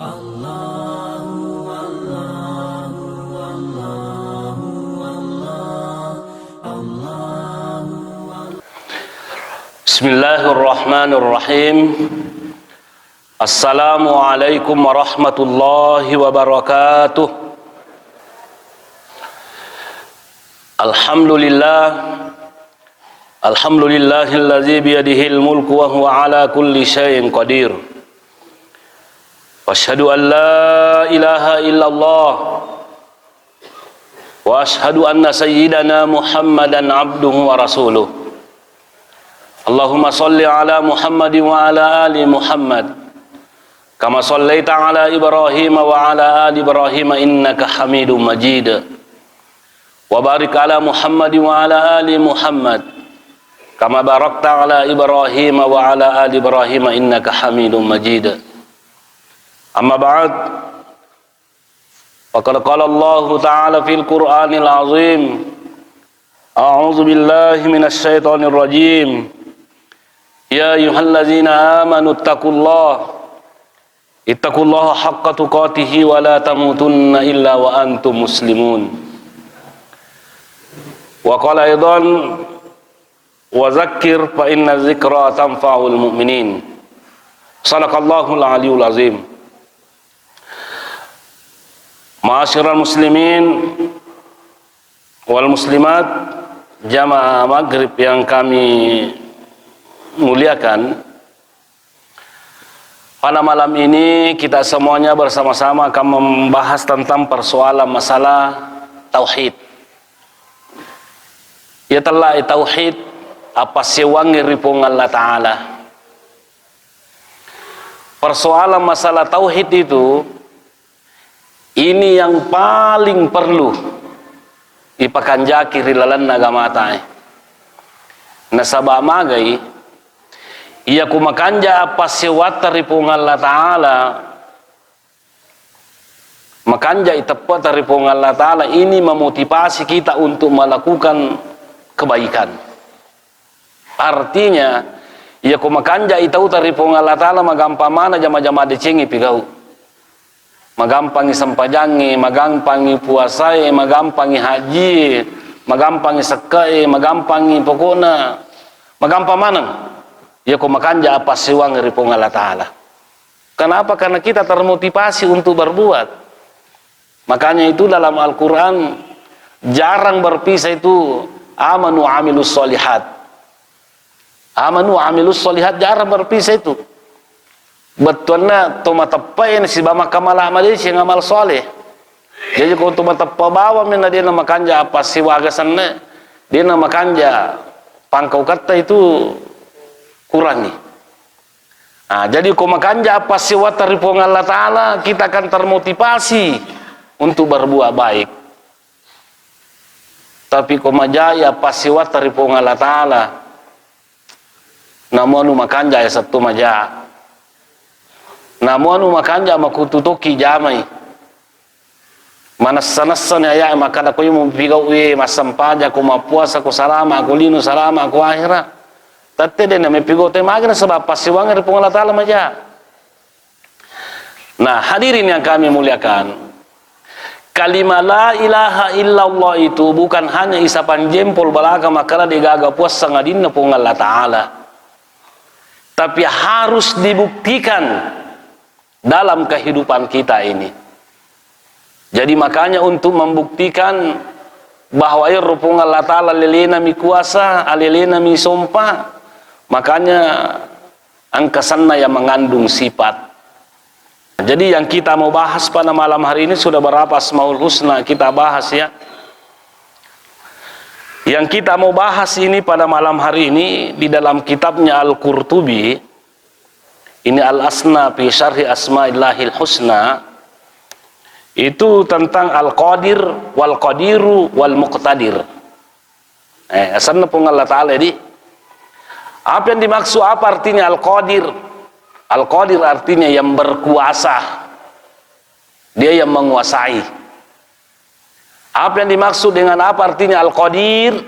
Bismillahirrahmanirrahim. Assalamualaikum warahmatullahi wabarakatuh. Alhamdulillahilladzi biyadihil mulku wa huwa ala kulli syai'in qadir. Wa asyhadu an la ilaha illallah wa asyhadu anna sayyidana Muhammadan abduhu wa rasuluh. Allahumma salli ala Muhammad wa ala ali Muhammad kama sallaita ala Ibrahim wa ala ali Ibrahim innaka Hamidum Majid. Wa barik ala Muhammad wa ala ali Muhammad kama barakta ala Ibrahim wa ala ali Ibrahim innaka Hamidum Majid. Amma ba'd. Faqad qala Allah ta'ala fil Qur'anil azim. A'udzu billahi minasy syaithanir rajim. Ya ayyuhallazina amanu ittaqullaha haqqa tuqatih wa la tamutunna illa wa antum muslimun. Wa qala aidan wa zakkir fa inna dzikra tanfa'ul mu'minin. Shadaqallahul aliyyul azim. Ma'asyiral muslimin wal muslimat, jamaah maghrib yang kami muliakan, pada malam ini kita semuanya bersama-sama akan membahas tentang persoalan masalah tauhid. Ya telah tauhid apa sewangi ripung Allah Ta'ala. Persoalan masalah tauhid itu ini yang paling perlu ipakanjaki rilalan nagamata. Nasabah magai ia kumakanja apa sewata ripung Allah Ta'ala, makanja itepat ripung Allah Ta'ala ini memotivasi kita untuk melakukan kebaikan. Artinya ia kumakanja itau taripung Allah Ta'ala magampamana jama-jama decengi pigau, magampangi sampajangi, magampangi puasai, magampangi haji, magampangi sekai, magampangi pokona, magampamanang ya kumakanja apa siwang ripung Allah Ta'ala. Kenapa? Karena kita termotivasi untuk berbuat. Makanya itu dalam Al-Quran jarang berpisah itu amanu amilus solihat. Amanu amilus solihat jarang berpisah itu. Betulnya toma tepain si bama kamalah amalin si ngamal soleh. Jadi kalau toma tepa bawa mina dia nama kanja apa siwagasannya, dia nama kanja pangkau kata itu kurangi. Nah, jadi kumakanja apa siwata ripung Allah Ta'ala, kita akan termotivasi untuk berbuat baik. Tapi kumajaya apa siwata ripung Allah Ta'ala, namun makanja ya satu maja, namun makanja makututuki jamai, manas-nasan ya maka aku yung mumpigaw masampaja, kumapuasa, kusalama, kulino salama, aku akhirat. Tete dia namanya pigote magna sebab pasiwangan ripung Allah Ta'ala maja. Nah, hadirin yang kami muliakan, kalimat la ilaha illallah itu bukan hanya isapan jempol balaga makala digaga puasa ngadinna pung Allah Ta'ala, tapi harus dibuktikan dalam kehidupan kita ini. Jadi makanya untuk membuktikan bahwa rupung Allah Ta'ala lelena mi kuasa, alelena mi sumpah, makanya angkasanna yang mengandung sifat. Jadi yang kita mau bahas pada malam hari ini sudah berapa Asmaul Husna kita bahas ya. Yang kita mau bahas ini pada malam hari ini di dalam kitabnya Al-Qurtubi, ini Al-Asna fi Syarhi Asma'illahil Husna, itu tentang Al-Qadir wal Qadiru wal Muqtadir. Asalnya pun Allah Ta'ala ini apa yang dimaksud, apa artinya Al-Qadir? Al-Qadir artinya yang berkuasa, dia yang menguasai. Apa yang dimaksud dengan apa artinya Al-Qadir?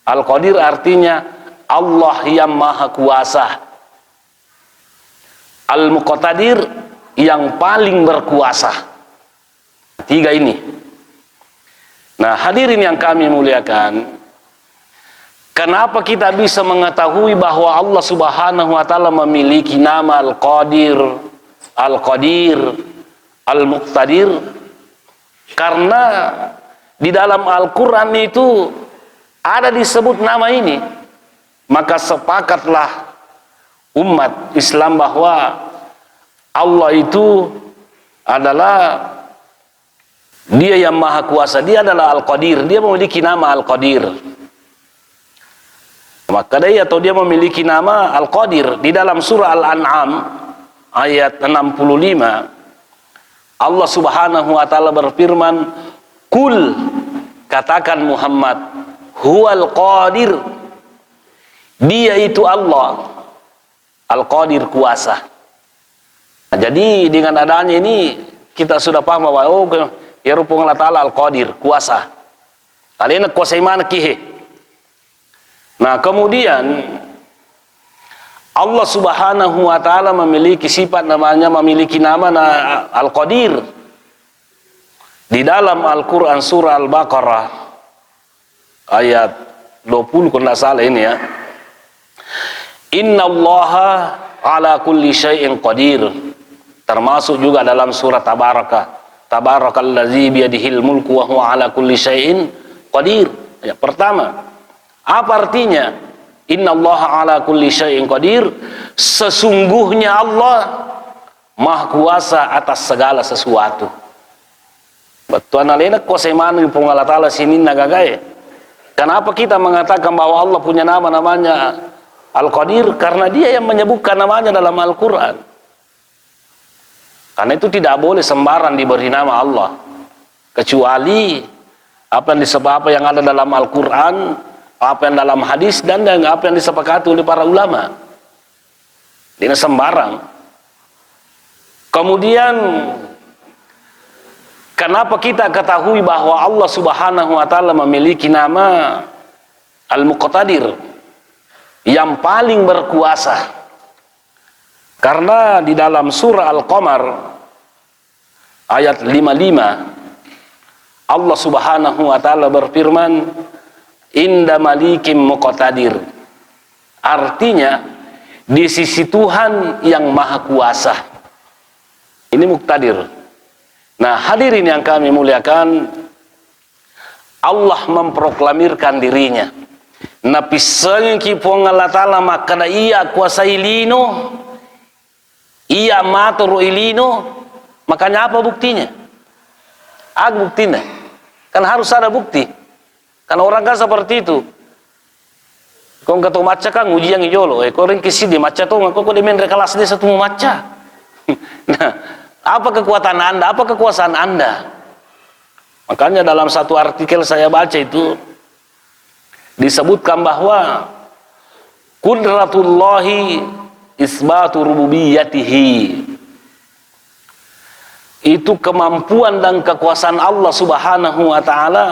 Al-Qadir artinya Allah yang maha kuasa. Al-Muqtadir yang paling berkuasa. Tiga ini. Nah, hadirin yang kami muliakan, kenapa kita bisa mengetahui bahwa Allah Subhanahu wa taala memiliki nama Al-Qadir, Al-Qadir, Al-Muqtadir? Karena di dalam Al-Qur'an itu ada disebut nama ini. Maka sepakatlah umat Islam bahwa Allah itu adalah Dia yang maha kuasa, Dia adalah Al-Qadir, Dia memiliki nama Al-Qadir. Maka dia atau Dia memiliki nama Al-Qadir. Di dalam surah Al-An'am ayat 65 Allah Subhanahu wa taala berfirman, "Qul," katakan Muhammad, "huwal qadir." Dia itu Allah Al-Qadir, kuasa. Nah, jadi dengan adanya ini kita sudah paham bahwa ya rupanya Allah Ta'ala Al-Qadir, kuasa. Kalian kuasa mana kihe? Nah, kemudian Allah Subhanahu wa taala memiliki sifat namanya, memiliki nama Al-Qadir. Di dalam Al-Qur'an surah Al-Baqarah ayat 20 kalau tidak salah ini ya. Innallaha ala kulli syai'in qadir. Termasuk juga dalam surah Tabaraka. Tabarakallazi biyadihil mulku wa huwa ala kulli syai'in qadir. Ya, pertama, apa artinya? Innallaha ala kulli syai'in qadir. Sesungguhnya Allah Maha Kuasa atas segala sesuatu. Betul analena kuasa mana pun Allah Ta'ala sini nagagaye. Kenapa kita mengatakan bahwa Allah punya namanya Al-Qadir? Karena Dia yang menyebutkan namanya dalam Al-Quran. Karena itu tidak boleh sembarang diberi nama Allah, kecuali apa yang ada dalam Al-Quran, apa yang dalam hadis, dan apa yang disepakati oleh para ulama. Tidak sembarang. Kemudian kenapa kita ketahui bahwa Allah Subhanahu wa taala memiliki nama Al-Muqtadir, yang paling berkuasa? Karena di dalam surah Al-Qamar ayat 55 Allah Subhanahu wa taala berfirman, "Inda malikim muqtadir." Artinya di sisi Tuhan yang maha kuasa. Ini muqtadir. Nah, hadirin yang kami muliakan, Allah memproklamirkan dirinya. Napisang ki pong Allah Ta'ala makana Ia kuasai lino, Ia matur ilino. Makanya apa buktinya? Buktinya kan harus ada bukti. Karena orang kan seperti itu. Kau kata maca kan uji yang ijolo. Kau ring kisi di maca tuh, kau di main kelas dia satu maca. Nah, apa kekuatan Anda? Apa kekuasaan Anda? Makanya dalam satu artikel saya baca itu disebutkan bahwa Qudratullahi isbatu rububiyatihi, itu kemampuan dan kekuasaan Allah Subhanahu wa taala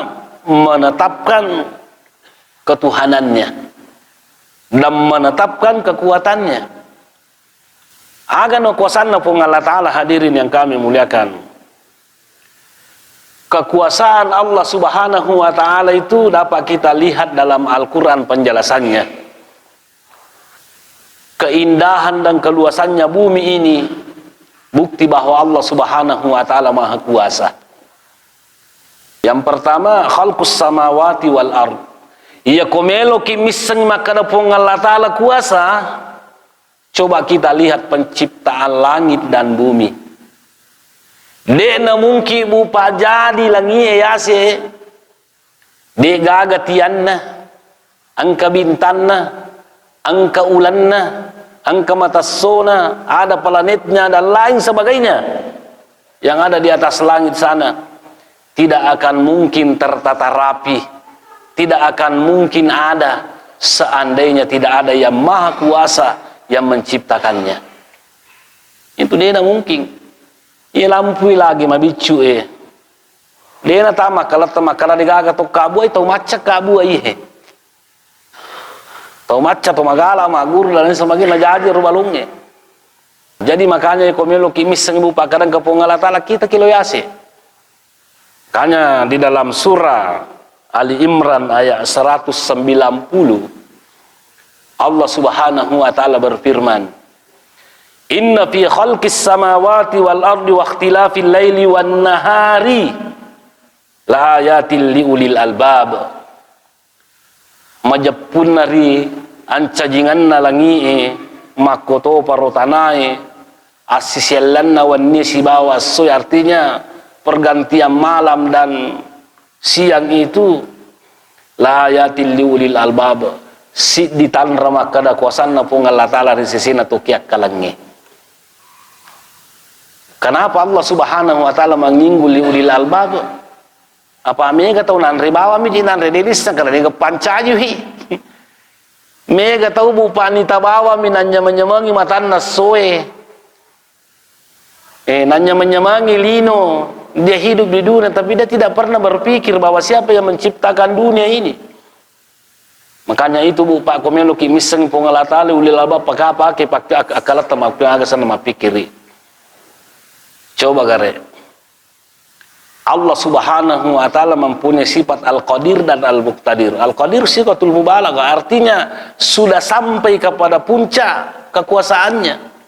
menetapkan ketuhanannya dan menetapkan kekuatannya. Agan kekuasaan pun Allah Ta'ala, hadirin yang kami muliakan. Kekuasaan Allah Subhanahu wa taala itu dapat kita lihat dalam Al-Quran penjelasannya. Keindahan dan keluasannya bumi ini bukti bahwa Allah Subhanahu wa taala maha kuasa. Yang pertama, khalqus samawati wal ard. Ia komelo ki miseng makana pun Allah taala kuasa. Coba kita lihat penciptaan langit dan bumi. Dena mungkin bupa jadi langi ya se. De gagatianna, angka bintanna, angka ulanna, angka matassona, ada planetnya dan lain sebagainya yang ada di atas langit sana, tidak akan mungkin tertata rapi, tidak akan mungkin ada seandainya tidak ada yang maha kuasa yang menciptakannya. Itu dia tidak mungkin. Ia lampu lagi mabicu dia na tama kalau digaga to kabu itu macak kabu tau maca, tau magala, magur dan sebagainya jadi rubalungnya. Jadi makanya komelo kimis sang ibu pakadang kepungal ta'ala kita kiloyase. Makanya di dalam surah Ali Imran ayat 190 Allah Subhanahu wa taala berfirman, "Inna fi khalqis samawati wal ardi wa ikhtilafil laili wan nahari la ayatil liulil albab." Majapunari ancajinganna langi makoto parotanae asisyalanna wanni sibawa soy, artinya pergantian malam dan siang itu la ayatil liulil albab, si ditanra makada kuasanna pung Allah Ta'ala risisina tukiak kalangi. Kenapa Allah Subhanahu wa taala menginggul liulil albab? Apa mega tahu nanre bawa mi dinanre delis kana de pancajuhi. Mega tahu bupani tabawa mi nanya menyemangi matanna soe. Nanya menyemangi lino, dia hidup di dunia tapi dia tidak pernah berpikir bahwa siapa yang menciptakan dunia ini. Makanya itu bu pak komelo ki miseng pongalatale ulil albab pakai akalat tamak aga sana mapikiri. Coba gare. Allah Subhanahu wa taala mempunyai sifat Al-Qadir dan Al-Muqtadir. Al-Qadir sifatul mubalaghah, artinya sudah sampai kepada puncak kekuasaannya.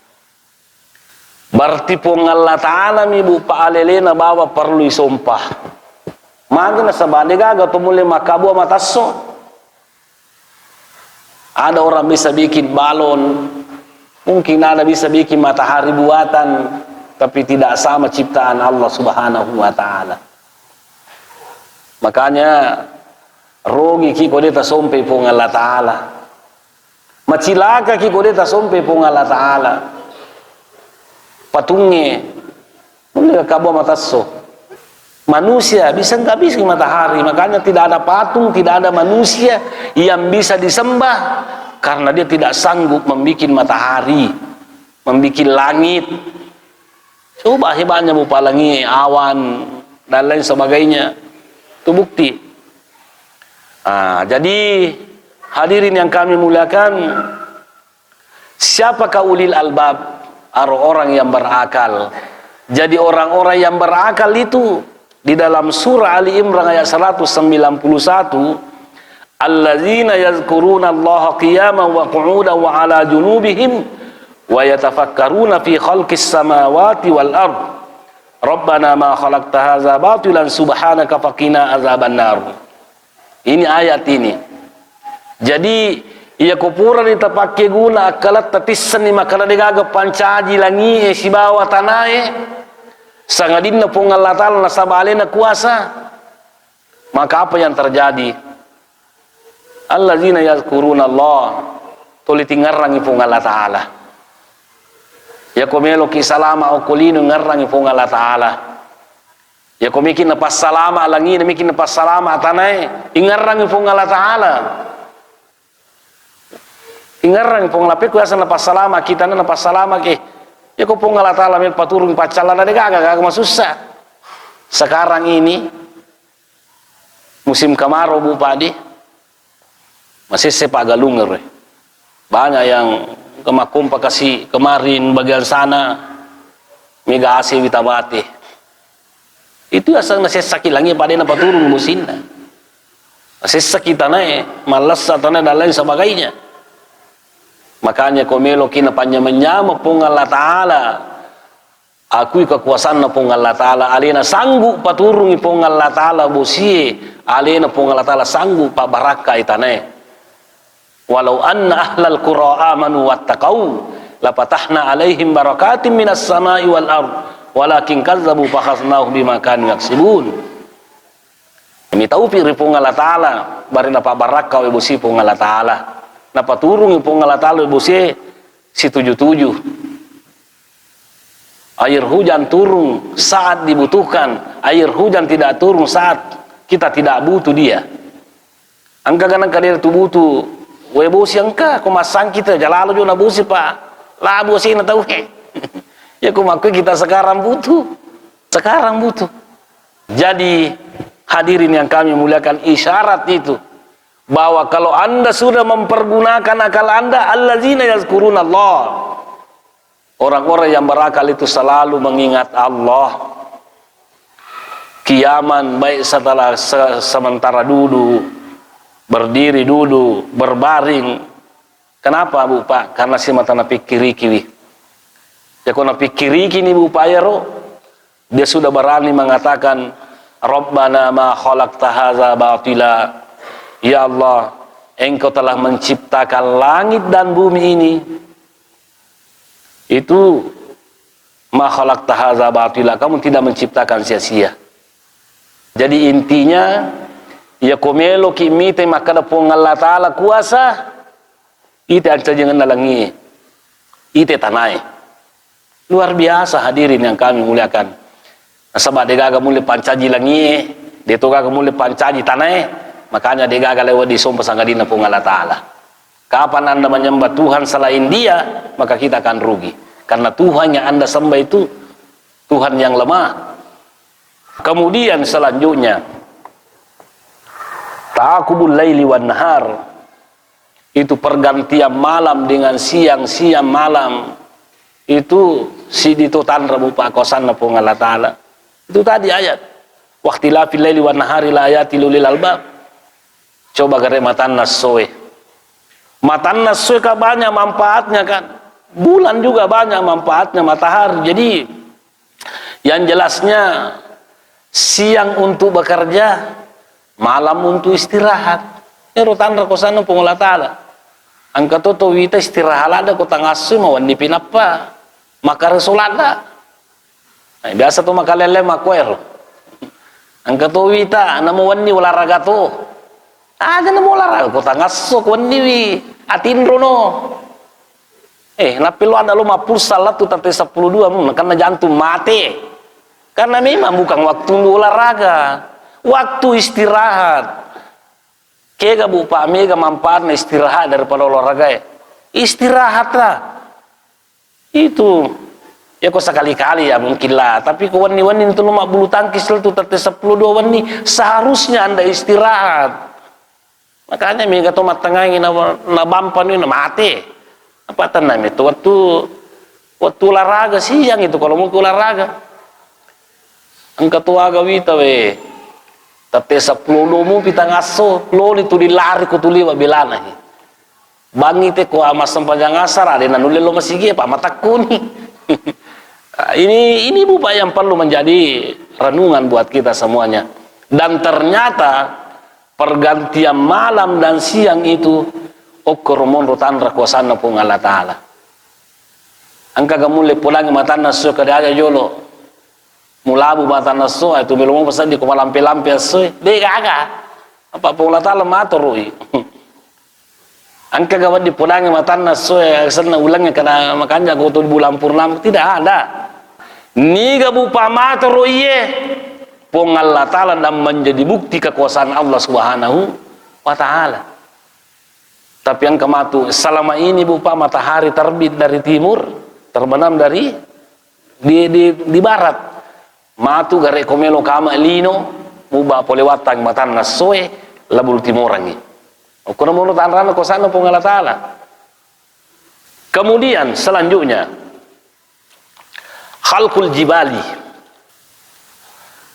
Berarti pun Allah Ta'ala mi bu paalelena bawa perlu isumpah. Magina sabade gaga tumule makabu matasso. Ada orang bisa bikin balon, mungkin ada bisa bikin matahari buatan, tapi tidak sama ciptaan Allah Subhanahu wa taala. Makanya rogi ki kodeta sompe pung Allah Ta'ala. Macilaka ki kodeta sompe pung Allah Ta'ala. Patunge mulai kabo matasso. Manusia bisa nggak bisa matahari, makanya tidak ada patung, tidak ada manusia yang bisa disembah karena dia tidak sanggup membuat matahari, membuat langit. Coba hebatnya bupalangi awan dan lain sebagainya, itu bukti. Jadi hadirin yang kami muliakan, siapakah ulil albab? Orang yang berakal. Jadi orang-orang yang berakal itu di dalam surah Ali Imran ayat 191, allazina yazkuruna Allah qiyaman wa qu'udan wa ala junubihim wa yatafakkaruna fi khalqis samawati wal ard rabbana ma khalaqta hadza batilan subhanaka faqina azabannar. Ini ayat ini. Jadi ia kupura ni tapake guna akalat tatissan ni makana degaga pancaji langi si bawa tanae sangadin na pung Allah Ta'ala nasabale na kuasa. Maka apa yang terjadi? Allazina yazkuruna Allah tuliti ngarrangi pung Allah Ta'ala. Ya komelo ki salama o kulino ngarrangi pung Allah Ta'ala. Ya komikin na passalama langi na mikin na passalama tanae ingarrangi pung Allah Ta'ala. Ingarang pong lapik kuasa na pasalama kita na pasalama ke ya ko pong Allah Ta'ala mil paturung pacalana de gaga masusah. Sekarang ini musim kemarau bu padi masih sepak galunger. Banyak yang kemakumpa kasih kemarin bagian sana mega asi witabati itu asal masih sakit lagi pada na paturung musinna masih sakit tanah malas tanah dan lain sebagainya. Makanya komelo kina panyama-nyama pung Allah Ta'ala, akui kekuasaan na pung Allah Ta'ala, alena sanggup paturungi pung Allah Ta'ala bosie, alena pung Allah Ta'ala sanggup pa baraka itane. Walau anna ahlal qura amanu wattaqau lapatahna alaihim barakatim minas samai wal ard walakin kazzabu fakhasnahu bima kanu yaksibun. Ini taufiq pung Allah Ta'ala barina pa baraka we bosie pung Allah Ta'ala. Napa turun pung Allah Ta'ala bose si 77. Air hujan turun saat dibutuhkan, air hujan tidak turun saat kita tidak butuh dia. Angka ganang kadir tu butuh we bosi angka kumasang kita jalalo jo na bosi pa la bosi na tahu ya kumaku kita sekarang butuh jadi hadirin yang kami muliakan, isyarat itu bahwa kalau anda sudah mempergunakan akal anda, allazina yazkuruna Allah, Orang-orang yang berakal itu selalu mengingat Allah. Kiaman baik setelah sementara duduk, berdiri duduk, berbaring. Kenapa Bu Pak? Karena si mata na pikiri kiwi. Ya kau na pikiri kini Bu Pak ya ro, dia sudah berani mengatakan, Rabbana ma khalaqta hadza batila. Ya Allah, Engkau telah menciptakan langit dan bumi ini. Itu ma khalaqta hadza batila, kamu tidak menciptakan sia-sia. Jadi intinya ya komelo kimite makada pong Allah Ta'ala kuasa ite anca jangan nalangi ite tanai. Luar biasa hadirin yang kami muliakan. Sebab degaga mulai pancaji langi detoga mulai pancaji tanai, makanya degaga lewat di sumpah sangadina pong Allah Ta'ala. Kapan anda menyembah Tuhan selain dia, maka kita akan rugi. Karena Tuhan yang anda sembah itu Tuhan yang lemah. Kemudian selanjutnya ta'aqubul laili wan nahar, itu pergantian malam dengan siang, siang malam. Itu sidito tanra bupa kosanna pong Allah Ta'ala. Itu tadi ayat waqtilafil laili wan nahari la ayatil lil albab. Coba gare matan nasoe. Matan nasoe ka banyak manfaatnya kan. Bulan juga banyak manfaatnya, matahari. Jadi yang jelasnya siang untuk bekerja, malam untuk istirahat. Ero tanra kosana pong Allah Ta'ala. Angka toto wita istirahat ada ko tangasu mawan di pinapa. Maka resolada. Nah, biasa to makalele makwero. Angka to wita namo wani olahraga to. Aga namo olahraga ko tangasu ko wani wi atinro no. Napilo ada lo mapul salat tu tate 12 mun karena jantung mati. Karena memang bukan waktu olahraga, waktu istirahat. Kega Bu Pak mega manfaatnya istirahat daripada olahraga ya. Istirahatlah. Itu ya kok sekali-kali ya mungkin lah, tapi kok wani-wani itu lo bulu tangkis itu tate 12 wani seharusnya Anda istirahat. Makanya mega tomat tengah ini na bampan ini mati. Apa tanam itu waktu olahraga siang itu kalau mau olahraga. Angka tua gawita we tate 10 mu pitang aso lo itu dilari ko tuliwa bilana bangi te ko amas sampajang asar ada nanule lo masigi pa matakuni. ini Bu Pak yang perlu menjadi renungan buat kita semuanya. Dan ternyata pergantian malam dan siang itu okoromon rotan rakuasana pong Allah Ta'ala. Angka gamule pulangi matana so kada aga jolo mulabu matan naso itu belum pasal di kepala lampe-lampe aso de gaga apa pola tala matorui. Angka gawat di pulangi matan naso sana ulangnya karena makanya kau tuh di bulan purnama tidak ada. Niga bu pamatorui pong Allah Ta'ala dan menjadi bukti kekuasaan Allah Subhanahu wa Ta'ala. Tapi yang kematu selama ini Bu Pak matahari terbit dari timur, terbenam dari di barat. Matu gare komelo kama lino muba polewatang matan nasoe labul timorangi. Kuna mono tanrana ko sana pong Allah Ta'ala. Kemudian selanjutnya khalqul jibali.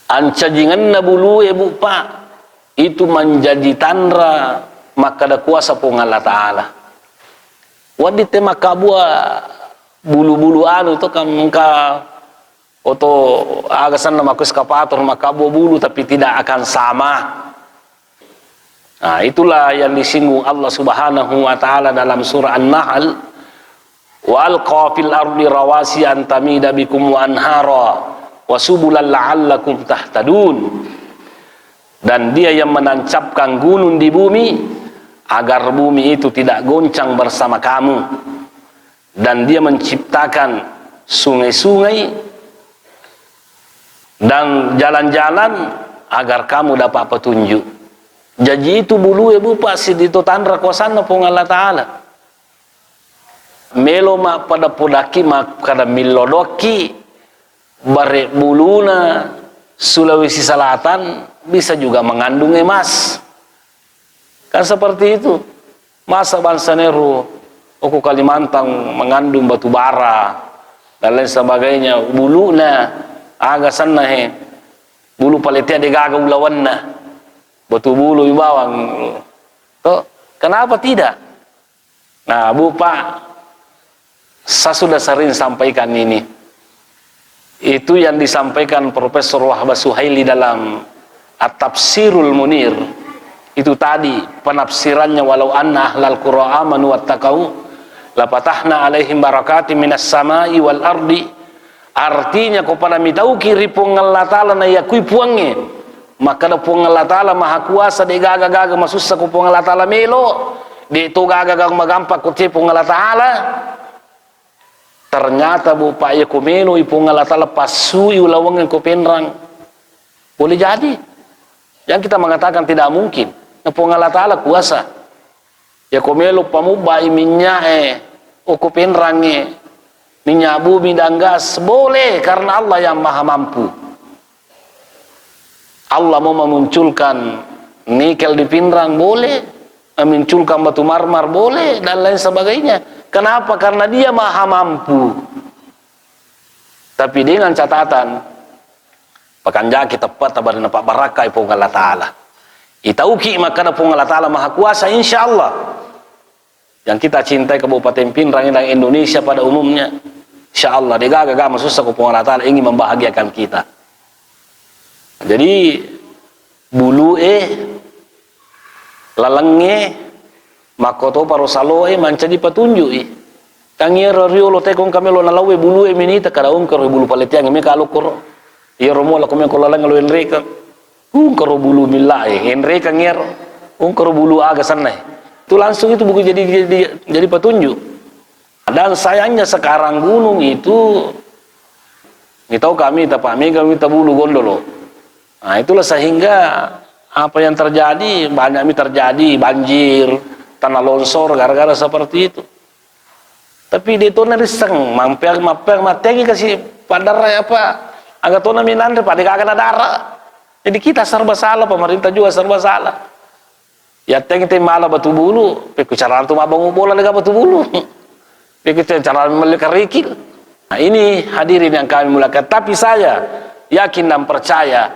Ancajingan na bulu Bu Pak itu menjadi tandra maka ada kuasa pong Allah Ta'ala. Wadite makabua bulu-bulu anu itu kan ka oto agasan na makus kapator makabo bulu tapi tidak akan sama. Nah, itulah yang disinggung Allah Subhanahu wa Ta'ala dalam surah An-Nahl, wa alqa fil ardi rawasi an tamida bikum wa anhara wa subulan la'allakum tahtadun. Dan dia yang menancapkan gunung di bumi agar bumi itu tidak goncang bersama kamu, dan dia menciptakan sungai-sungai dan jalan-jalan agar kamu dapat petunjuk. Jadi itu bulu Bu Pak sidito tandra kuasana pong Allah Ta'ala. Melo ma pada podaki ma kada milodoki bare buluna Sulawesi Selatan bisa juga mengandung emas. Kan seperti itu. Masa bangsa Neru Oku Kalimantan mengandung batu bara, dan lain sebagainya. Bulu na aga sana he, bulu paletia de gaga ulawan na, batu bulu ibawang. Tuh, kenapa tidak? Nah, Bu Pak, saya sudah sering sampaikan ini. Itu yang disampaikan Profesor Wahbah Suhaili dalam At-Tafsirul Munir. Itu tadi penafsirannya, walau anna ahlal qura amanu wattaqau la fatahna alaihim barakatim minas samai wal ardi. Artinya kepada mitau kiri pung Allah Ta'ala na yakui puange, maka da pung Allah Ta'ala maha kuasa de gaga-gaga masussa ko pung Allah Ta'ala melo de to gaga-gaga magampak ko pung Allah Ta'ala. Ternyata Bu Pak ya kumelo ipung Allah Ta'ala pasui ulawangan ko penrang. Boleh jadi. Yang kita mengatakan tidak mungkin. Napung Allah Ta'ala kuasa. Ya komelo pamubai minyae o ko penrange. Minyak bumi dan gas boleh karena Allah yang maha mampu. Allah mau memunculkan nikel di pinrang boleh, memunculkan batu marmar boleh, dan lain sebagainya. Kenapa? Karena dia maha mampu. Tapi dengan catatan pakanja kita tepat tabari nampak barakah ipung Allah Ta'ala. Itauki maka napung Allah Ta'ala maha kuasa insyaallah. Yang kita cintai Kabupaten Pinrang dan Indonesia pada umumnya, insyaallah degaga susah kupung Allah Ta'ala ingin membahagiakan kita. Jadi bulu lalenge makoto parosalo mancadi petunjuk kangiero riolo tekong kamelo nalawe bulu minita kada ungkar bulu paletiang me kalukor iyo romo la komen kolalang lo enreka ungkar bulu milae enreka ngero ungkar bulu aga sana. Itu langsung itu buku jadi petunjuk. Dan sayangnya sekarang gunung itu kita tahu kami tapami kami tabulu gondolo. Nah, itulah sehingga apa yang terjadi banyak terjadi banjir, tanah longsor gara-gara seperti itu. Tapi dia tuh nariseng mampir materi kasih padara apa agak tuh naminandre pada kagak ada darah. Jadi kita serba salah, pemerintah juga serba salah. Ya tengte malah batu bulu, peku cara antum abang bola lega batu bulu. Peku cara melikarikil. Nah, ini hadirin yang kami muliakan. Tapi saya yakin dan percaya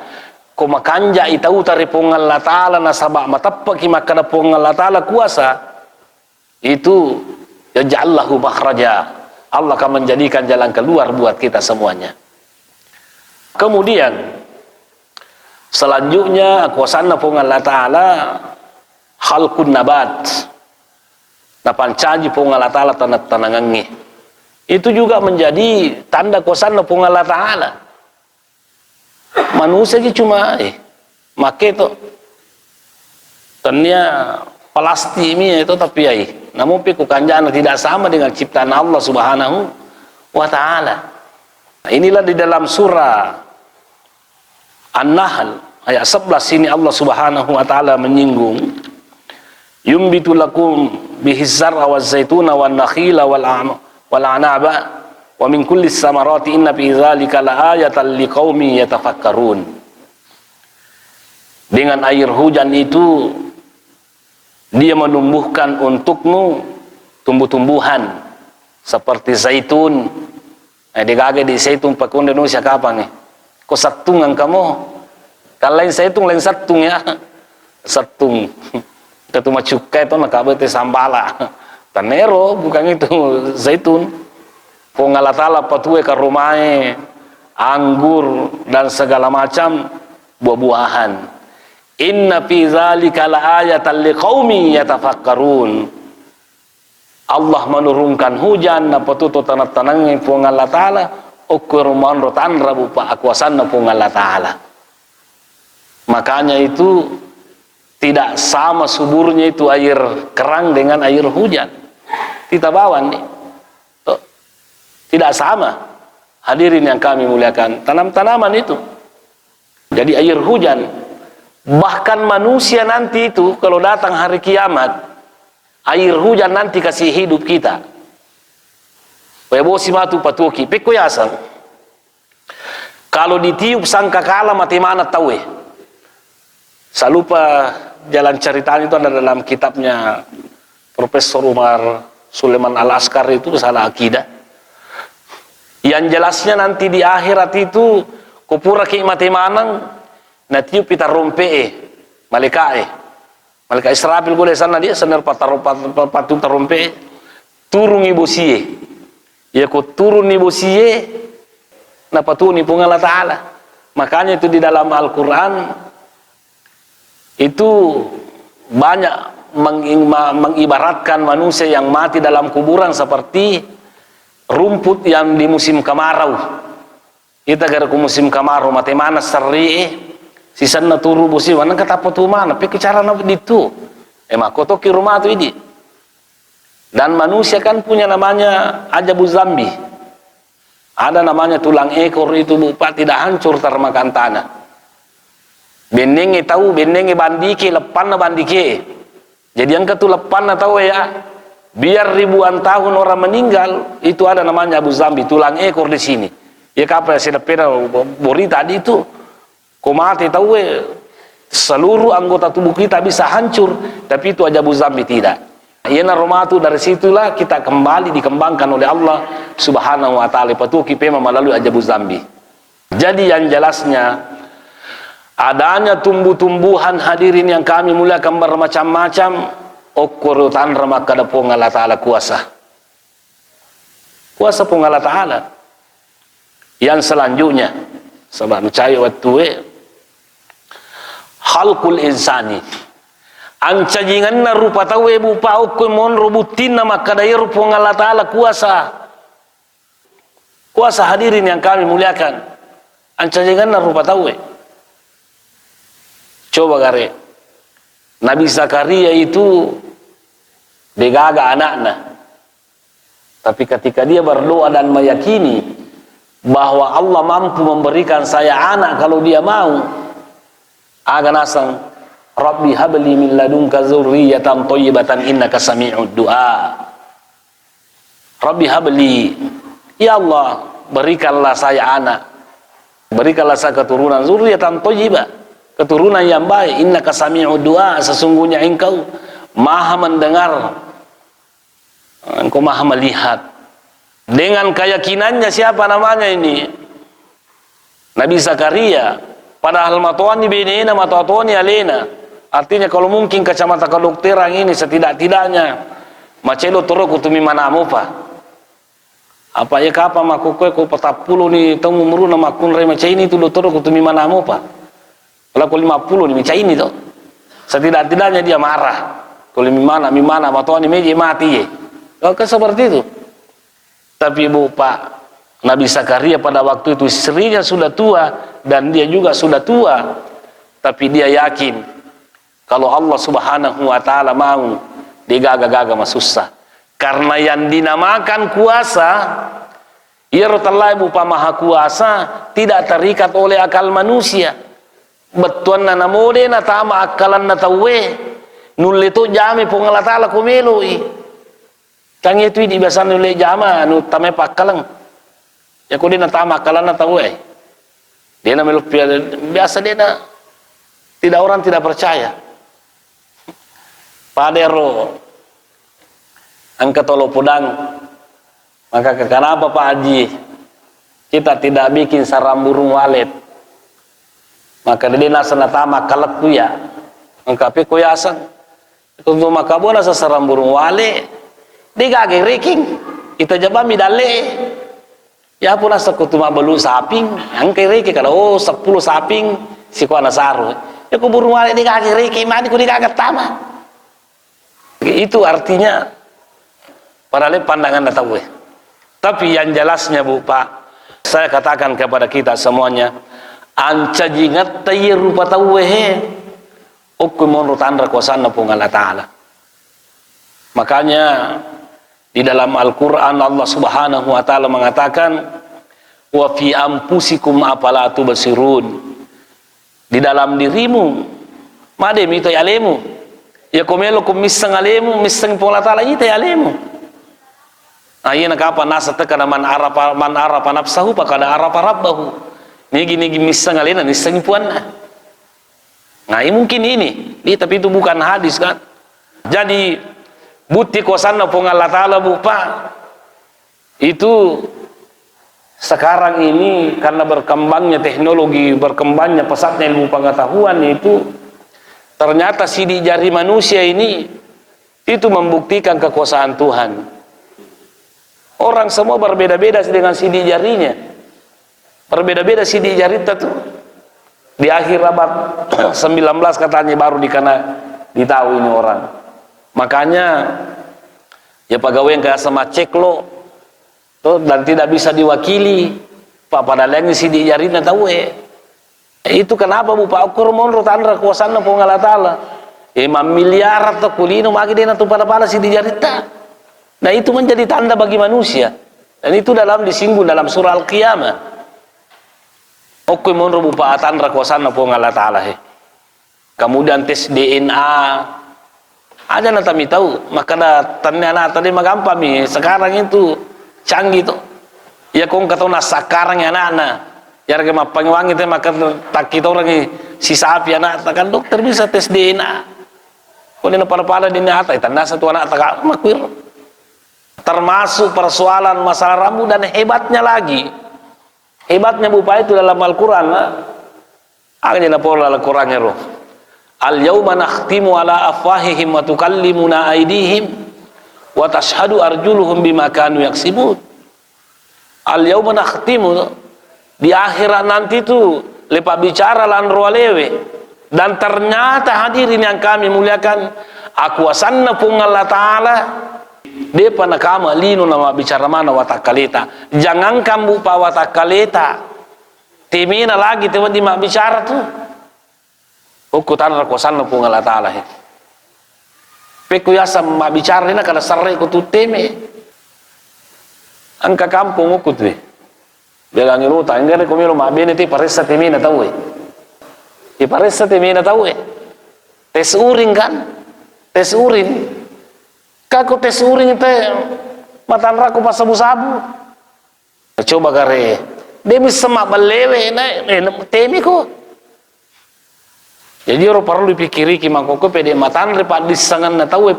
komakanja itau tari pung Allah Ta'ala nasabak matapaki makana pung Allah Ta'ala kuasa itu ya ja'allahu makhraja. Allah akan menjadikan jalan keluar buat kita semuanya. Kemudian selanjutnya kuasana pung Allah Ta'ala khalqun nabat napancaji pung Allah Ta'ala tanangangi. Itu juga menjadi tanda kuasana pung Allah Ta'ala. Manusia sih cuma make itu tanya plastik ini itu tapi namun piku kanjana tidak sama dengan ciptaan Allah Subhanahu wa Ta'ala. Nah, inilah di dalam surah An-Nahl ayat 11 ini Allah Subhanahu wa Ta'ala menyinggung yumbitu lakum bihis zar'a waz zaituna wan nakhila wal anaba wa min kulli samarati inna fi dzalika laayatan liqaumin yatafakkarun. Dengan air hujan itu dia menumbuhkan untukmu tumbuh-tumbuhan seperti zaitun. Digage di zaitun pakun Indonesia kapan kok satungan kamu? Kalau lain zaitun lain satung ya. Satung. Itu mah cukai itu nakabete sambala. Tanero bukan itu zaitun. Pung Allah Ta'ala patue ke rumahnya anggur dan segala macam buah-buahan. Inna fi dzalika laayatan liqaumin yatafakkarun. Allah menurunkan hujan na patuto tanat-tanangin pung Allah Ta'ala ukur manro tanra bupa akuasanna pung Allah Ta'ala. Makanya itu tidak sama suburnya itu air kerang dengan air hujan. Kita bawa nih. Tidak sama. Hadirin yang kami muliakan, tanam-tanaman itu. Jadi air hujan, bahkan manusia nanti itu kalau datang hari kiamat, air hujan nanti kasih hidup kita. Webosi matu patuki, peko yasang. Kalau ditiup sangkakala mati mana tahu Saya lupa jalan ceritanya itu ada dalam kitabnya Profesor Umar Sulaiman Al-Askar itu salah akidah. Yang jelasnya nanti di akhirat itu kupura ki mati manang na tiup pita rompe malaikat Israfil boleh sana dia senar patu tarompe turun ibu sie ya ko turun ibu sie na patuni pun Allah Ta'ala. Makanya itu di dalam Al-Quran itu banyak mengibaratkan manusia yang mati dalam kuburan seperti rumput yang di musim kemarau. Kita gara ku musim kemarau mati mana seri sisan na turu busi mana kata tu mana pe cara na ditu emak koto ki rumah tu ini. Dan manusia kan punya namanya ajabu zambi, ada namanya tulang ekor itu bupa tidak hancur termakan tanah. Benenge tahu benenge bandike lepan na bandike. Jadi yang ketu lepan na tahu ya, biar ribuan tahun orang meninggal itu ada namanya abu zambi, tulang ekor di sini. Ya kapan saya pernah bori tadi itu, kau mati tahu seluruh anggota tubuh kita bisa hancur, tapi itu ajabu zambi tidak. Yana romatu dari situlah kita kembali dikembangkan oleh Allah Subhanahu wa taala patuki pema melalui ajabu zambi. Jadi yang jelasnya adanya tumbuh-tumbuhan hadirin yang kami muliakan bermacam-macam ukurutan remak kada pun Allah taala kuasa pun Allah taala. Yang selanjutnya sebab percaya waktu khalqul insani ancajingan na rupa tawe bupa ukun mon rubutin nama kadai rupa Allah Ta'ala kuasa hadirin yang kami muliakan ancajingan na rupa tawe. Coba gare Nabi Zakaria itu degaga anaknya, tapi ketika dia berdoa dan meyakini bahwa Allah mampu memberikan saya anak kalau dia mau, aga nasang Rabbi habli min ladunka dzurriyyatan thayyibatan innaka sami'ud du'a. Rabbi habli, ya Allah berikanlah saya anak, berikanlah saya keturunan dzurriyyatan thayyibah, keturunan yang baik. Innaka sami'ud du'a, sesungguhnya engkau maha mendengar, engkau maha melihat. Dengan keyakinannya siapa namanya ini? Nabi Zakaria. Padahal matuani benena matuani alena. Artinya kalau mungkin kacamata kedokteran ini setidak-tidaknya macelo toro kutumi mana apa ya kapa makukue ko 40 ni temu muruna makun re macam ini tu dokter kutumi mana apa kalau 50 ni macam ini tu setidak-tidaknya dia marah kalau mimana matuani meje mati ye kalau seperti itu. Tapi Pak Nabi Zakaria pada waktu itu istrinya sudah tua dan dia juga sudah tua, tapi dia yakin kalau Allah Subhanahu wa taala mau digaga-gaga masusah. Karena yang dinamakan kuasa, ya Allah Bupa Maha Kuasa tidak terikat oleh akal manusia. Betuan na mode na tama akalan na tawe. Nulle to jame pong Allah taala kumeloi. Kang itu di biasa nulle jama nu tame pakalang. Ya ko din na tama akalan na tawe. Dia na melupia biasa dia na tidak orang tidak percaya. Padero angkat tolo podang, maka kenapa Pak Haji kita tidak bikin sarang burung walet? Maka dia nasa natama kalak ya, angkapi kuyasan itu maka bona sa sarang burung walet digage reking kita jabami dale ya pun asa kutuma belu saping angkai reki kalau 10 saping si ko nasaru ya ku burung walet digage reking mani ku digagat tama. Itu artinya paralel pandangan tahu. Tapi yang jelasnya Bu Pak, saya katakan kepada kita semuanya, ancajingat tayi rupa tahu ukun menurut andra kuasana pun Allah Ta'ala. Makanya di dalam Al-Quran Allah Subhanahu wa Ta'ala mengatakan wa fi ampusikum apala tubsirun, di dalam dirimu madem itu alemu ya komelo kumisang alemu misang pun Allah Ta'ala itu alemu. Ayana kapa nasa tekana man arapa nafsahu pakada arapa rabbahu. Nigi misang alena misang puanna. Nah ini mungkin ini tapi itu bukan hadis kan. Jadi bukti kuasana pun Allah Ta'ala Bupa itu Sekarang ini karena berkembangnya teknologi, berkembangnya pesatnya ilmu pengetahuan, itu ternyata sidik jari manusia ini itu membuktikan kekuasaan Tuhan. Orang semua berbeda-beda dengan sidik jarinya. Berbeda-beda sidik jari itu. Di akhir abad 19 katanya baru ditahu ini orang. Makanya ya pegawai yang kayak sama cek lo tuh, dan tidak bisa diwakili Pak pada lagi sidik jari na tahu itu kenapa Bu Pak ukur menurut Anda kuasaan na po Allah Ta'ala 5 miliar atau kulino magi dia na pada sidik jari ta. Nah itu menjadi tanda bagi manusia, dan itu disinggung dalam surah Al-Qiyamah. Oke menurut Bu Pak Atan kuasaan na po Allah Ta'ala kemudian tes DNA aja nanti kami tahu, maka ternyata tadi magampang sekarang itu canggih tuh. Ya kong kata sekarang ya anak-anak, ya rega mapangwangi teh maka tak kita orang si sapi anak, kan dokter bisa tes DNA. Kau ini pada DNA atas, tanda satu anak tak makwir. Termasuk persoalan masalah rambut, dan hebatnya lagi, hebatnya Bapak itu dalam Al-Quran, aja na pola Al-Qurannya roh. Al-yawma nakhtimu ala afwahihim wa tukallimuna aydihim wa tashhadu arjuluhum bima kanu yaksibun. Al-yawma nakhtimu, di akhirat nanti itu lepas bicara lan rualewe, dan ternyata hadirin yang kami muliakan, akuasanna pun Allah Ta'ala depa nakama lino nama bicara mana watakaleta, jangan kamu pa watakaleta timina lagi teman di mak bicara tuh ukutan rakosan pun Allah Ta'ala peku yasa mak bicara ini kada sarai kutu teme angka kampung ukut we belangin uta enggak ko milo mak bene ti paressa temina tahu di paressa temina tahu tes uring kan, tes urin kako tes uring itu matan raku pas sabu-sabu coba kare demi semak balewe temi ko. Jadi orang perlu dipikiri ki mangkoko pede matan repat disangan na tahu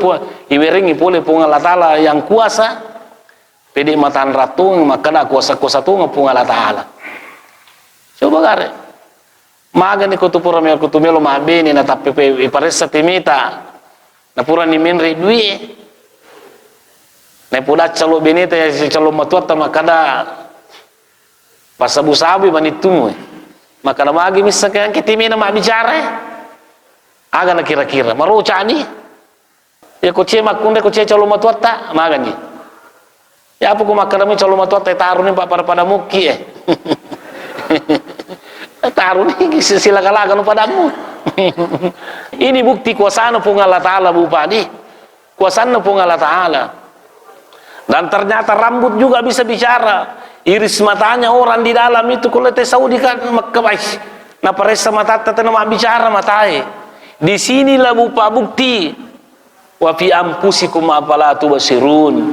iweringi pole pun Allah Ta'ala yang kuasa pede matan ratung maka da kuasa-kuasa tu ngapung Allah Ta'ala. Coba kare maga ni kutupura me kutumelo mabeni na tapi iparesa timita na pura ni menri dui na puda calo benita ya calo matuata maka da pasabu-sabu manitumu maka da magi misalkan kitimina mak bicara aga na kira-kira maruca ni ya kuce makunde kuce calo matuata magani ya apa ku makarami calo matuata taruh ni pada muki taruh ni sila kalagan padamu. Ini bukti kuasaan pun Allah Ta'ala Bupadi, kuasaan pun Allah Ta'ala. Dan ternyata rambut juga bisa bicara, iris matanya orang di dalam itu kalau te Saudi kan makabais na paresa mata tete nama bicara matai. Di sinilah Bupa bukti wa fi anfusikum afala tubsirun.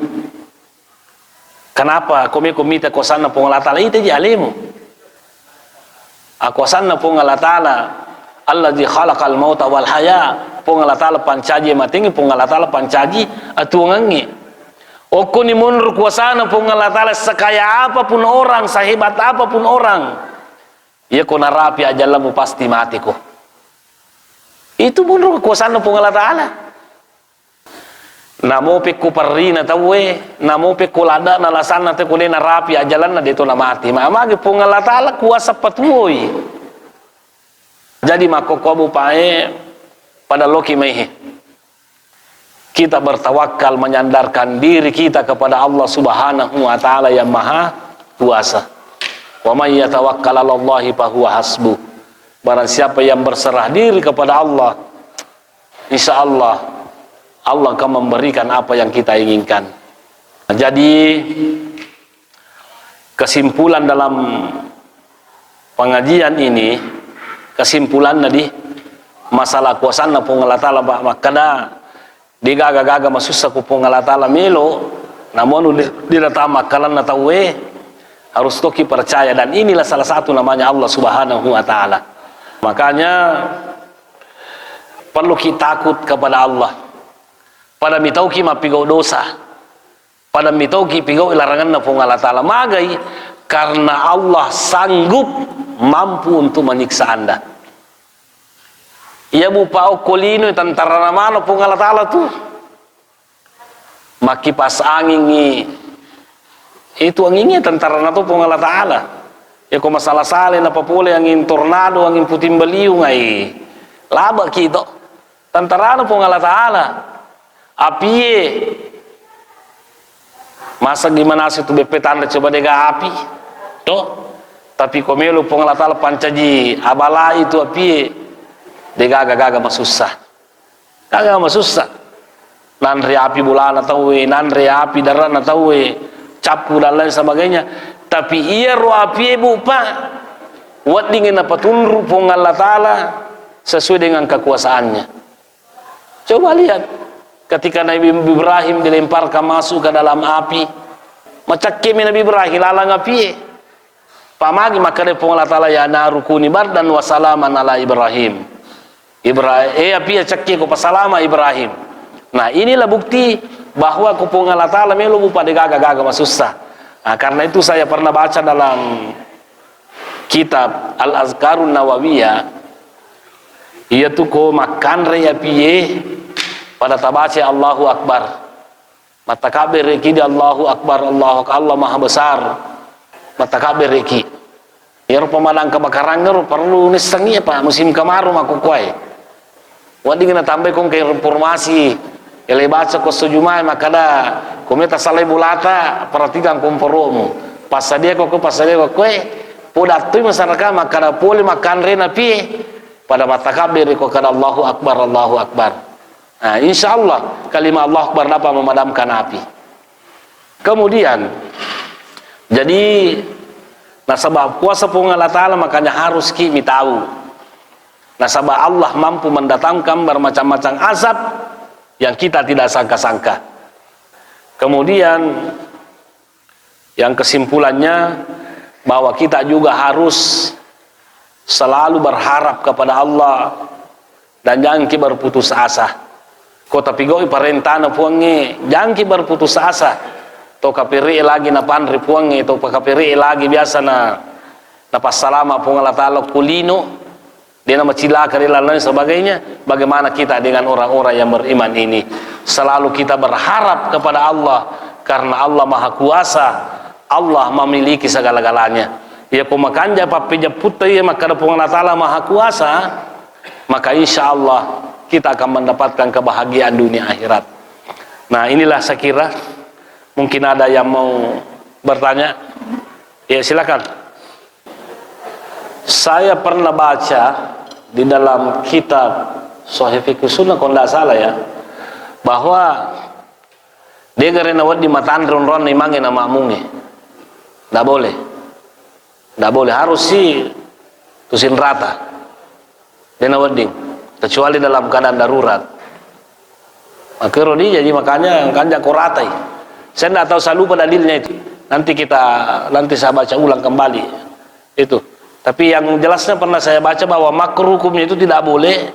Kenapa komita kuasaan pun Allah Ta'ala itu jalimu. Akuasan pun Allah Ta'ala allazi khalaqal mauta wal haya pun Allah Ta'ala pancaji matingi pun Allah Ta'ala pancaji atuangi okuni munur kuasana pun Allah Ta'ala sekaya apapun orang, sehebat apapun orang ya kona rapi ajallamu pasti mati ko itu munur kuasana pun Allah Ta'ala. Namo peku parina tawe namo peku lada na lasana te kulena rapi ajalan na dito na mati mamagi pun Allah Ta'ala kuasa patuoy. Jadi makokobu pae pada loki mehe kita bertawakal menyandarkan diri kita kepada Allah Subhanahu wa Ta'ala yang maha kuasa. Wa may yatawakkal 'alallahi fahuwa hasbuh. Barang siapa yang berserah diri kepada Allah, insyaallah Allah akan memberikan apa yang kita inginkan. Jadi kesimpulan dalam pengajian ini, kesimpulan tadi masalah kuasaan pun Allah Ta'ala makana digaga-gaga masusah pun Allah Ta'ala melo namun dirata makalan na tawe harus toki percaya, dan inilah salah satu namanya Allah Subhanahu wa Ta'ala. Makanya perlu kita takut kepada Allah pada mitauki mapigau dosa, pada mitauki pigau larangan na pun Allah Ta'ala magai karena Allah sanggup mampu untuk menyiksa Anda. Ya bu pau kolino tentara namano pung Allah Ta'ala tuh makipas angin itu anginnya tentara na tuh pung Allah Ta'ala. Ya kok masalah salin apa boleh angin tornado, angin puting beliung ai laba kita tentara na pung Allah Ta'ala. Api masa gimana sih tuh BP tanda coba dega api toh, tapi komelo pung Allah Ta'ala pancaji abala itu api dega gaga masusah gaga masusah nanre api bulan atau nanre api daran atau capu dan lain sebagainya. Tapi iya ro api bu pak wat dingin apa tunru pung Allah Ta'ala sesuai dengan kekuasaannya. Coba lihat ketika Nabi Ibrahim dilemparkan masuk ke dalam api, macaknya Nabi Ibrahim lalang api pamagi maka dia pung Allah Ta'ala ya narukuni bardan wa salaman ala Ibrahim. Api cakki ko pasalama Ibrahim. Nah inilah bukti bahwa kupung Allah Ta'ala melu bupa de gaga masusah. Nah, karena itu saya pernah baca dalam kitab Al-Azkarun Nawawiyah, ia tuh ko makan re apiye pada tabace Allahu Akbar. Mata kabir reki di Allahu Akbar, Allah Maha Besar. Mata kabir reki. Ya pemadam kebakaran perlu nisengi apa musim kemarau aku kuai. Wadi kena tambah kong ke informasi ele baca ko sujumai maka da kometa salai bulata perhatikan komporomu pasadia ko kue poda tu masyarakat maka da poli makan rena pi pada mata kabir ko kada Allahu Akbar. Nah insyaallah kalimat Allah Akbar dapat memadamkan api. Kemudian jadi nasabah kuasa pung Allah Ta'ala makanya harus kimi tahu. Nasabah Allah mampu mendatangkan bermacam-macam azab yang kita tidak sangka-sangka. Kemudian yang kesimpulannya bahwa kita juga harus selalu berharap kepada Allah dan jangan berputus asa. Ko tapi goi parentana puange jangan berputus asa. To kapiri lagi na panri puange to kapiri lagi biasa na pasalama pung Allah Ta'ala kulino dia nama cilaka dan lain sebagainya. Bagaimana kita dengan orang-orang yang beriman ini? Selalu kita berharap kepada Allah karena Allah Maha Kuasa, Allah memiliki segala-galanya. Ya kumakanja papi japuta ya maka Allah Ta'ala Maha Kuasa, maka insya Allah kita akan mendapatkan kebahagiaan dunia akhirat. Nah inilah saya kira, mungkin ada yang mau bertanya, ya silakan. Saya pernah baca di dalam kitab Sahih Fiqh Sunnah kalau tidak salah ya, bahwa dia karena di matan ron imangnya nama mungi, tidak boleh, harus sih tusin rata, dia nawading, kecuali dalam keadaan darurat. Maka Rodi jadi makanya kanja koratai. Saya tidak tahu saya lupa dalilnya itu. Nanti saya baca ulang kembali itu. Tapi yang jelasnya pernah saya baca bahwa makruh hukumnya itu tidak boleh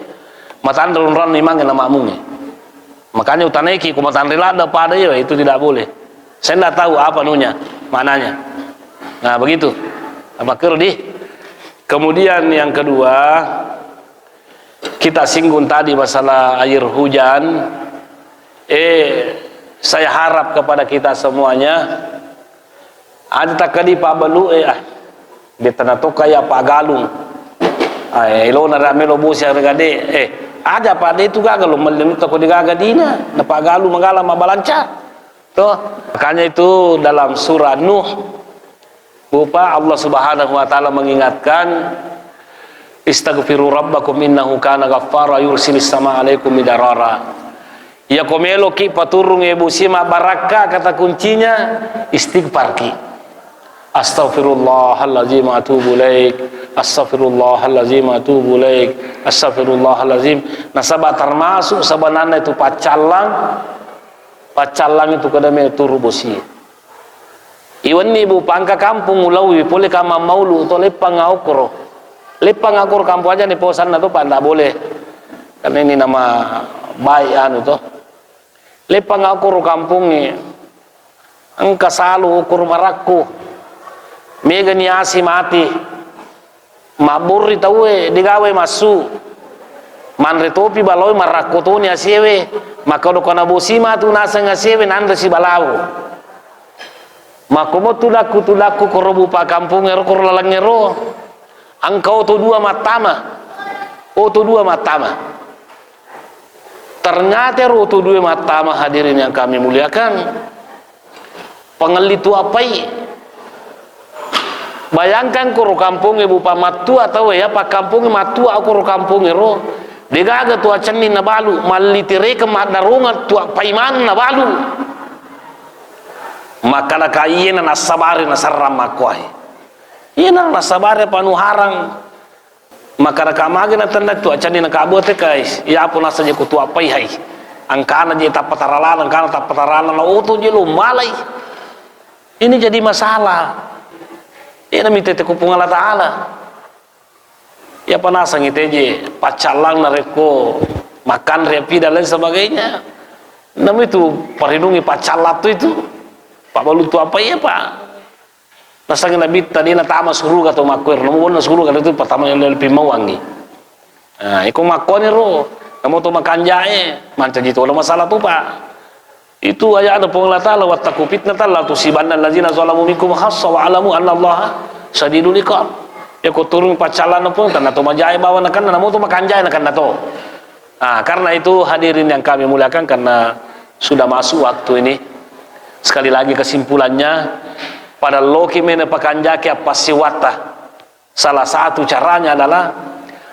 matan ron imang yang makmumnya. Makanya utaneki kumatan rilada pada ya itu tidak boleh. Saya tidak tahu apa nunya, mananya. Nah begitu. Makruh di. Kemudian yang kedua kita singgung tadi masalah air hujan. Saya harap kepada kita semuanya ada takadi Pak Balu betana to kaya Pak Galung ilo na ramelo busi regade ada Pak de itu gagal lo melinut ko digaga dina na Pak Galung magala mabalanca to makanya itu dalam surah Nuh bupa Allah Subhanahu wa taala mengingatkan istaghfiru rabbakum innahu kana ghaffara yursilis sama alaikum midarara ya komelo ki paturung ibu sima baraka kata kuncinya istighfar ki. Astaghfirullahaladzim atubu ilaik, astaghfirullahaladzim atubu ilaik, astaghfirullahaladzim. Nah sabah termasuk sebenarnya itu pacalang itu kadang turu bosi. Iwan ni bu pangka kampung ulawi boleh kama maulu to lepang akur kampung aja nih posan itu pak tidak boleh karena ini nama baik anu to lepang akur kampung ni engka salu ukur maraku mega ni asi mati maburi tawe digawe masu manre topi baloi marakotoni asewe maka do kona bosima tu nasa ngasewe nanda si balawo makomo tulaku korobu pa kampung ero korlalangero angkau to dua matama to dua matama ternyata to dua matama hadirin yang kami muliakan pengelitu apai bayangkan koro kampung ibu pa matu atau ya pa kampung matu aku kampung ero degaga tua ceni na balu malitere ke madarunga tua paiman na balu maka na kaiena na sabare na sarram makwai ina na sabare panu harang maka na kamage na tanda tua ceni na kabote guys ya pun saja ku tua pai hai angkana je tapataralan angkana tapataralan na oto je lu malai ini jadi masalah ina mitete ku pungala taala ya panasang iteje pacalang na reko makan repi dan lain sebagainya namun itu perlindungi pacalat itu pak balu tu apa ya pak nasang nabi tadi na tama suruh atau makuir namun na suruh itu pertama yang lebih mawangi nah ikut makoni ro namun tu makan jae manca gitu ada masalah tu pak itu aja ada pengelata lewat takupit nata la tusibanna allazina zalamu minkum khassa wa alamu anna allaha sadidul iqab ya ko turun pacalan pun tanda to majai bawa nakan namu to makanjai nakan dato karena itu hadirin yang kami muliakan karena sudah masuk waktu ini sekali lagi kesimpulannya pada loki mene pakanjaki apa siwata salah satu caranya adalah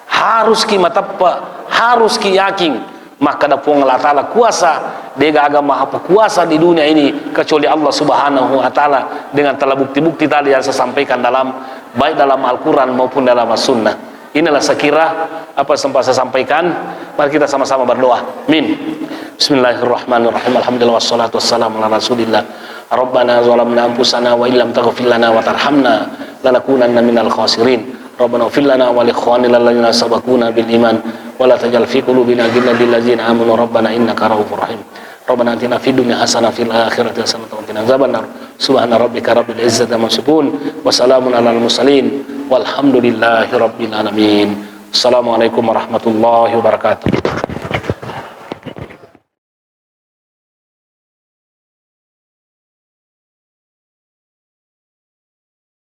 harus ki matappa harus ki yakin maka da Allah Ta'ala kuasa dega agama apa kuasa di dunia ini kecuali Allah Subhanahu wa Ta'ala dengan telah bukti-bukti tadi yang saya sampaikan dalam baik dalam Al-Quran maupun dalam As-Sunnah. Inilah sekira apa yang sempat saya sampaikan. Mari kita sama-sama berdoa. Amin. Bismillahirrahmanirrahim. Alhamdulillah wassalatu wassalamu ala Rasulillah. Rabbana zalamna anfusana wa illam taghfir lana wa tarhamna lanakunanna minal khasirin. Rabbana ighfir lana wa li ikhwanina allazina sabaquna bil iman wa la tajal fi qulubina ghillan lil ladzina amanu rabbana innaka ra'ufur rahim. Rabbana atina fid dunya hasanah fil akhirati hasanah wa qina adzabannar. Subhana rabbika rabbil izzati amma yasifun wa salamun alal mursalin walhamdulillahi rabbil alamin. Assalamualaikum warahmatullahi wabarakatuh.